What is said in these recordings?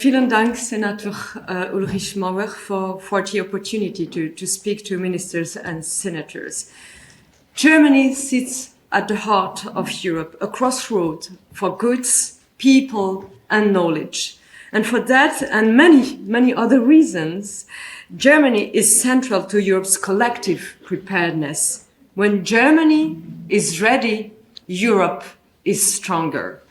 Vielen Dank, Senator Ulrich Mauer, for the opportunity to speak to ministers and senators. Germany sits at the heart of Europe, a crossroad for goods, people, and knowledge. And for that and many other reasons, Germany is central to Europe's collective preparedness. When Germany is ready, Europe is stronger.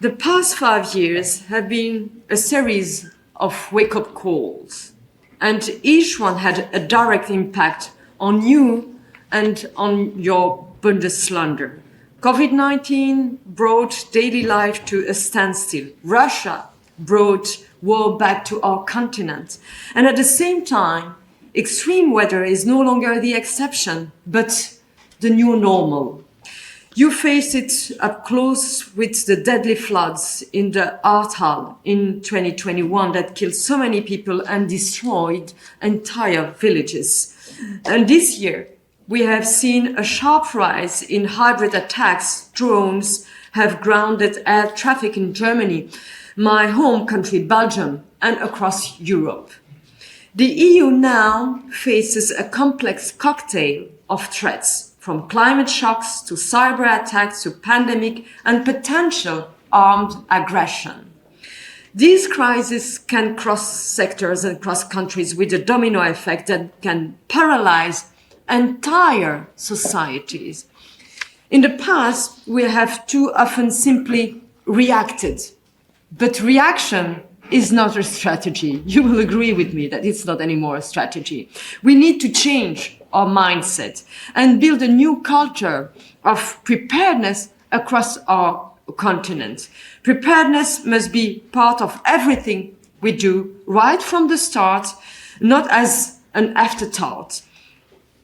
The past 5 years have been a series of wake-up calls, and each one had a direct impact on you and on your Bundesländer. COVID-19 brought daily life to a standstill. Russia brought war back to our continent. And at the same time, extreme weather is no longer the exception, but the new normal. You face it up close with the deadly floods in the Ahrtal in 2021 that killed so many people and destroyed entire villages. And this year, we have seen a sharp rise in hybrid attacks. Drones have grounded air traffic in Germany, my home country, Belgium, and across Europe. The EU now faces a complex cocktail of threats, from climate shocks to cyber attacks to pandemic and potential armed aggression. These crises can cross sectors and cross countries with a domino effect that can paralyze entire societies. In the past, we have too often simply reacted, but reaction is not a strategy. You will agree with me that it's not anymore a strategy. We need to change our mindset and build a new culture of preparedness across our continent. Preparedness must be part of everything we do right from the start, not as an afterthought.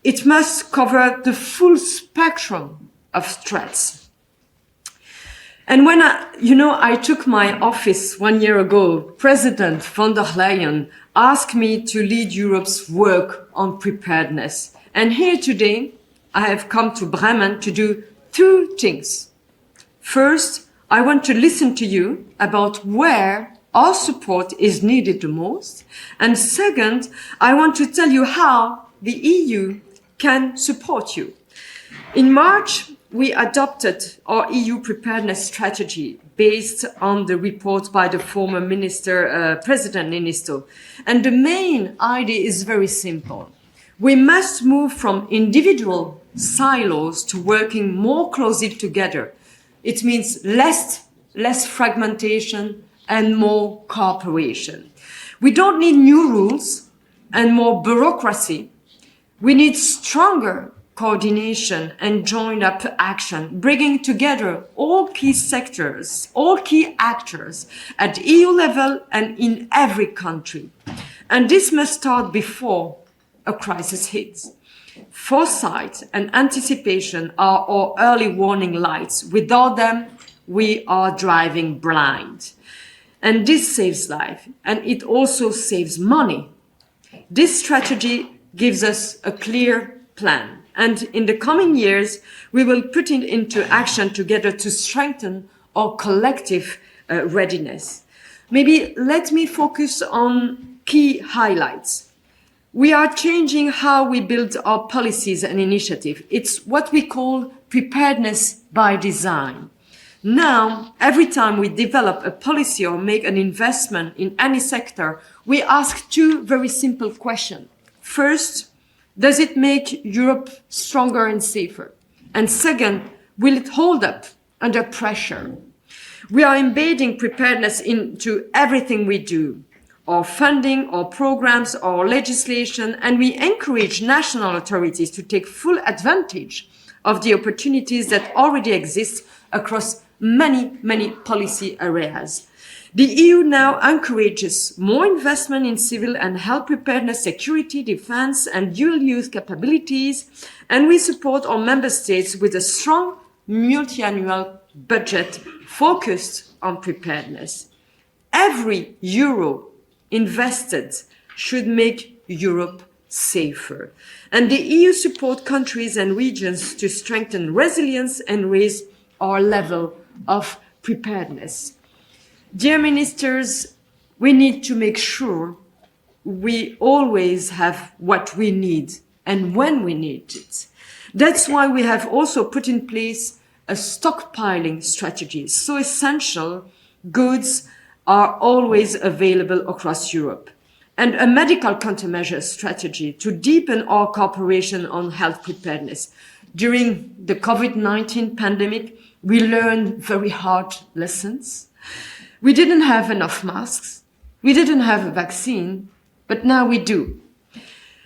It must cover the full spectrum of threats. And when I took my office 1 year ago, President von der Leyen asked me to lead Europe's work on preparedness. And here today, I have come to Bremen to do two things. First, I want to listen to you about where our support is needed the most. And second, I want to tell you how the EU can support you. In March, we adopted our EU preparedness strategy based on the report by the former President Niinisto. And the main idea is very simple. We must move from individual silos to working more closely together. It means less fragmentation and more cooperation. We don't need new rules and more bureaucracy. We need stronger coordination and joined up action, bringing together all key sectors, all key actors at EU level and in every country. And this must start before a crisis hits. Foresight and anticipation are our early warning lights. Without them, we are driving blind. And this saves life, and it also saves money. This strategy gives us a clear plan. And in the coming years, we will put it into action together to strengthen our collective readiness. Maybe let me focus on key highlights. We are changing how we build our policies and initiatives. It's what we call preparedness by design. Now, every time we develop a policy or make an investment in any sector, we ask two very simple questions. First, does it make Europe stronger and safer? And second, will it hold up under pressure? We are embedding preparedness into everything we do, our funding, our programs, our legislation, and we encourage national authorities to take full advantage of the opportunities that already exist across many policy areas. The EU now encourages more investment in civil and health preparedness, security, defense, and dual-use capabilities, and we support our member states with a strong multi-annual budget focused on preparedness. Every euro invested should make Europe safer. And the EU supports countries and regions to strengthen resilience and raise our level of preparedness. Dear ministers, we need to make sure we always have what we need and when we need it. That's why we have also put in place a stockpiling strategy. So essential, goods are always available across Europe. And a medical countermeasure strategy to deepen our cooperation on health preparedness. During the COVID-19 pandemic, we learned very hard lessons. We didn't have enough masks. We didn't have a vaccine, but now we do.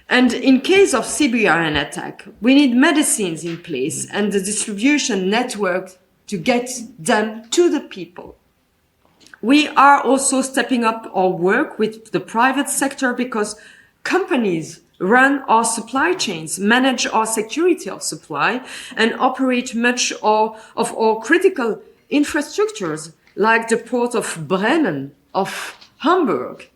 And in case of CBRN attack, we need medicines in place and the distribution network to get them to the people. We are also stepping up our work with the private sector because companies run our supply chains, manage our security of supply, and operate much of our critical infrastructures, like the port of Bremen, of Hamburg.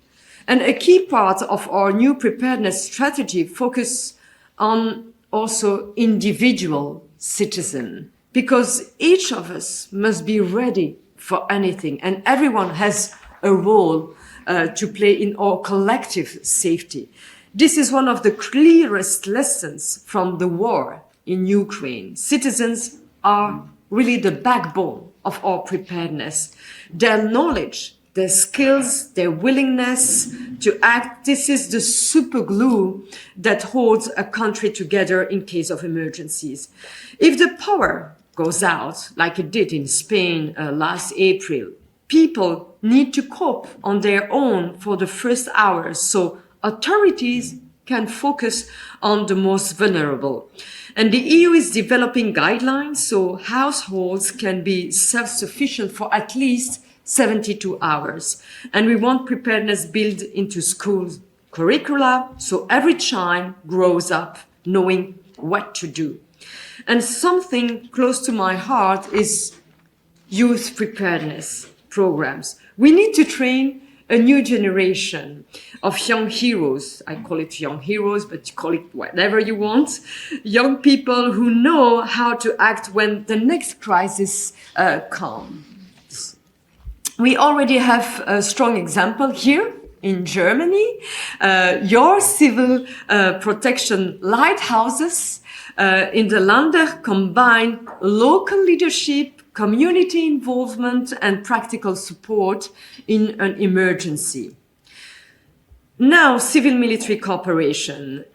And a key part of our new preparedness strategy focuses on also individual citizen, because each of us must be ready for anything, and everyone has a role to play in our collective safety. This is one of the clearest lessons from the war in Ukraine. Citizens are really the backbone of our preparedness. Their knowledge, their skills, their willingness to act, this is the super glue that holds a country together in case of emergencies. If the power goes out, like it did in Spain last April, people need to cope on their own for the first hours, so authorities can focus on the most vulnerable. And the EU is developing guidelines so households can be self-sufficient for at least 72 hours. And we want preparedness built into school curricula so every child grows up knowing what to do. And something close to my heart is youth preparedness programs. We need to train a new generation of young heroes. I call it young heroes, but you call it whatever you want. Young people who know how to act when the next crisis comes. We already have a strong example here in Germany. Your civil protection lighthouses in the Länder combine local leadership, community involvement, and practical support in an emergency. Now, civil-military cooperation.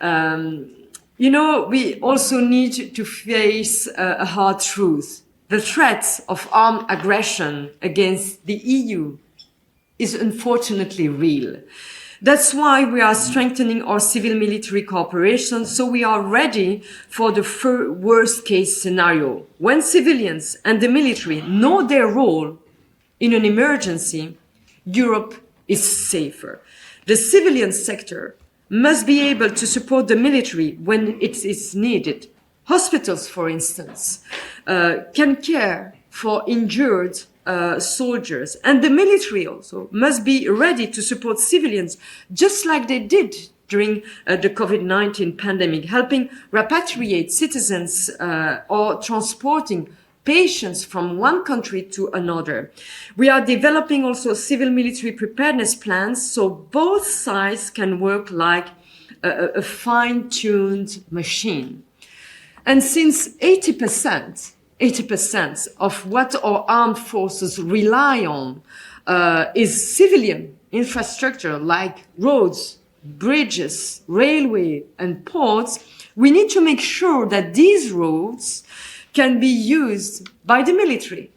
We also need to face a hard truth. The threat of armed aggression against the EU is unfortunately real. That's why we are strengthening our civil-military cooperation, so we are ready for the worst-case scenario. When civilians and the military know their role in an emergency, Europe is safer. The civilian sector must be able to support the military when it is needed. Hospitals, for instance, can care for injured soldiers, and the military also must be ready to support civilians, just like they did during the COVID-19 pandemic, helping repatriate citizens or transporting patients from one country to another. We are developing also civil-military preparedness plans so both sides can work like a fine-tuned machine. And since 80% of what our armed forces rely on is civilian infrastructure like roads, bridges, railway, and ports, we need to make sure that these roads can be used by the military.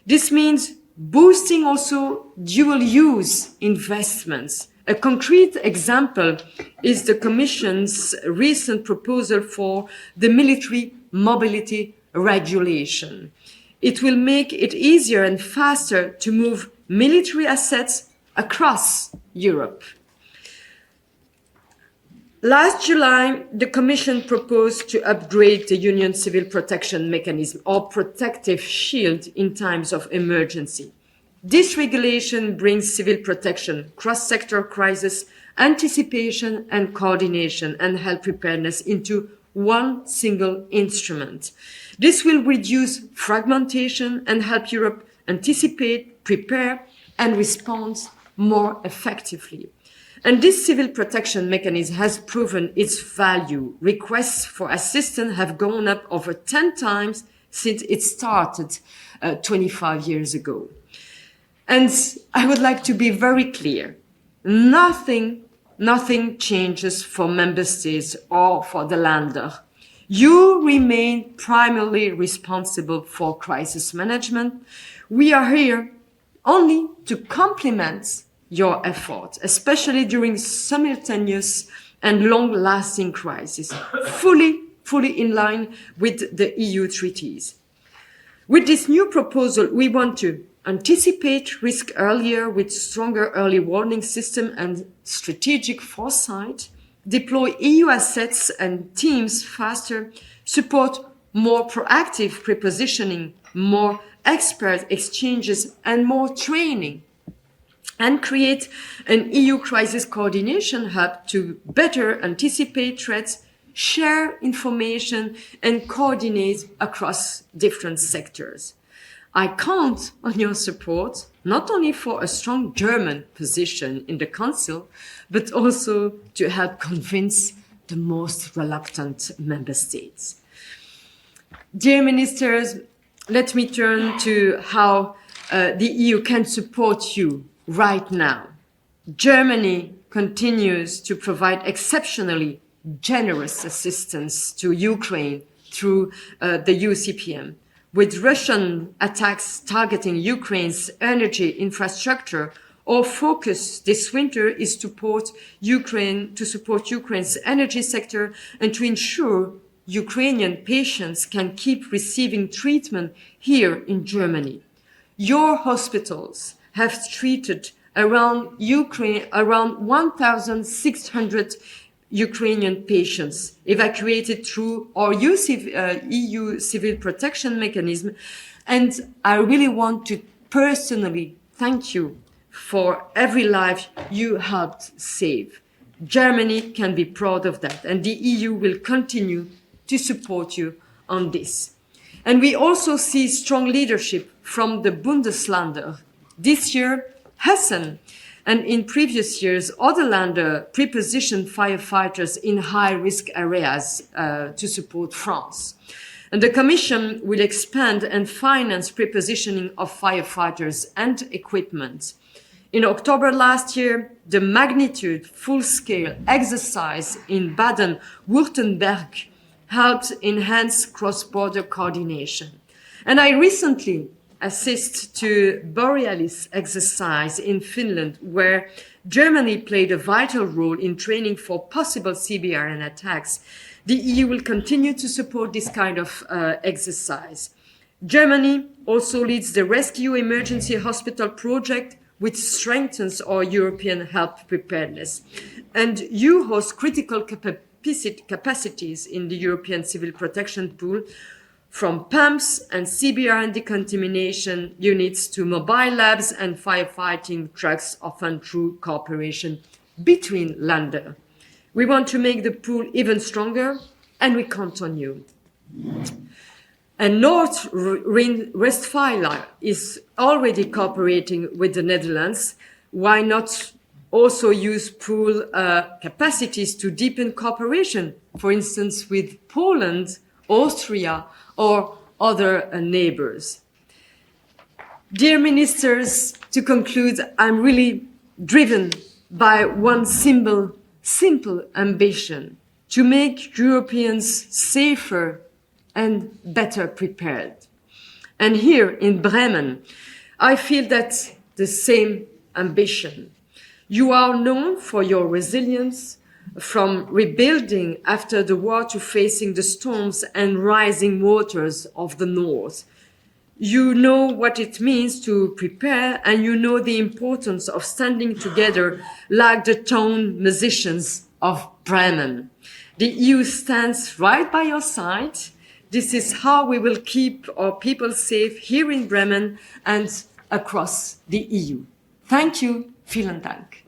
This means boosting also dual-use investments. A concrete example is the Commission's recent proposal for the military mobility regulation. It will make it easier and faster to move military assets across Europe. Last July, the Commission proposed to upgrade the Union Civil Protection Mechanism, or protective shield, in times of emergency. This regulation brings civil protection, cross-sector crisis, anticipation and coordination, and health preparedness into one single instrument. This will reduce fragmentation and help Europe anticipate, prepare, and respond more effectively. And this civil protection mechanism has proven its value. Requests for assistance have gone up over 10 times since it started 25 years ago. And I would like to be very clear. Nothing changes for member states or for the Länder. You remain primarily responsible for crisis management. We are here only to complement your effort, especially during simultaneous and long-lasting crises, fully in line with the EU treaties. With this new proposal, we want to anticipate risk earlier with stronger early warning system and strategic foresight, deploy EU assets and teams faster, support more proactive prepositioning, more expert exchanges and more training, and create an EU crisis coordination hub to better anticipate threats, share information and coordinate across different sectors. I count on your support, not only for a strong German position in the Council, but also to help convince the most reluctant member states. Dear ministers, let me turn to how the EU can support you right now. Germany continues to provide exceptionally generous assistance to Ukraine through the UCPM. With Russian attacks targeting Ukraine's energy infrastructure, our focus this winter is to support Ukraine's energy sector and to ensure Ukrainian patients can keep receiving treatment here in Germany. Your hospitals have treated around 1,600 Ukrainian patients evacuated through our EU civil protection mechanism. And I really want to personally thank you for every life you helped save. Germany can be proud of that, and the EU will continue to support you on this. And we also see strong leadership from the Bundesländer. This year, Hessen, and in previous years, other Länder prepositioned firefighters in high-risk areas to support France. And the Commission will expand and finance prepositioning of firefighters and equipment. In October last year, the magnitude full-scale exercise in Baden-Württemberg helped enhance cross-border coordination. And I recently assist to Borealis exercise in Finland, where Germany played a vital role in training for possible CBRN attacks. The EU will continue to support this kind of exercise. Germany also leads the Rescue Emergency Hospital project, which strengthens our European health preparedness. And you host critical capacities in the European Civil Protection Pool, from pumps and CBRN decontamination units to mobile labs and firefighting trucks, often through cooperation between Länder. We want to make the pool even stronger, and we count on you. And North Rhine-Westphalia is already cooperating with the Netherlands. Why not also use pool capacities to deepen cooperation, for instance, with Poland, Austria, or other neighbors? Dear ministers, to conclude, I'm really driven by one simple ambition: to make Europeans safer and better prepared. And here in Bremen, I feel that the same ambition. You are known for your resilience, from rebuilding after the war to facing the storms and rising waters of the north. You know what it means to prepare, and you know the importance of standing together like the town musicians of Bremen. The EU stands right by your side. This is how we will keep our people safe here in Bremen and across the EU. Thank you. Vielen Dank.